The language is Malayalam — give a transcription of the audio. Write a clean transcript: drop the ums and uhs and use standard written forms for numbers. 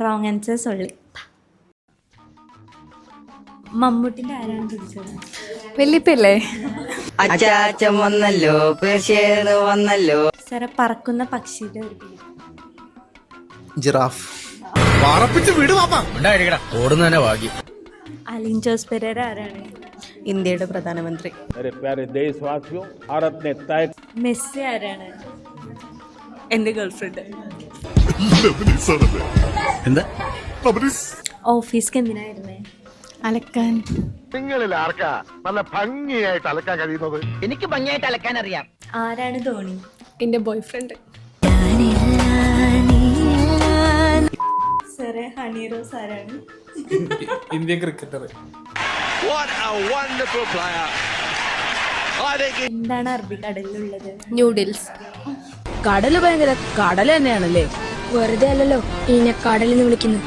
Wrong answer സൊള്ളി. മമ്മൂട്ടിന്റെ ആരാണ് പിടിച്ചത്? വല്യപ്പല്ലേ? അച്ചാച്ചൻ വന്നല്ലോ, പേർഷ്യേന്ന് വന്നല്ലോ. സാറെ, പറക്കുന്ന പക്ഷിയുടെ ഒരു പേര്. ജിറാഫ്. ഓടുന്നതന്നെ ഭാഗ്യം. അലിൻ ജോസ് പെരേര ആരാണ്? ഇന്ത്യയുടെ പ്രധാനമന്ത്രി. മെസ്സി ആരാണ്? എന്റെ ഗേൾഫ്രണ്ട്. എന്താ ഓഫീസ്ക്ക് എന്തിനായിരുന്നേ? അലക്കാൻ. നിങ്ങളിൽ ആർക്കാ നല്ല ഭംഗിയായിട്ട് അലക്കാൻ കഴിയുന്നത്? എനിക്ക് ഭംഗിയായിട്ട് അലക്കാൻ അറിയാം. ആരാണ് ധോണി? എന്റെ ബോയ്ഫ്രണ്ട്. സാറേ, ഹണി റോസ് ആരാണ്? Indian cricketer. എന്താണ് അറബിക്കടലിലുള്ളത്? ന്യൂഡിൽസ്. കടല് ഭയങ്കര കടല് തന്നെയാണല്ലേ? വെറുതെ അല്ലല്ലോ ഇതിനെ കടലിന്ന് വിളിക്കുന്നു.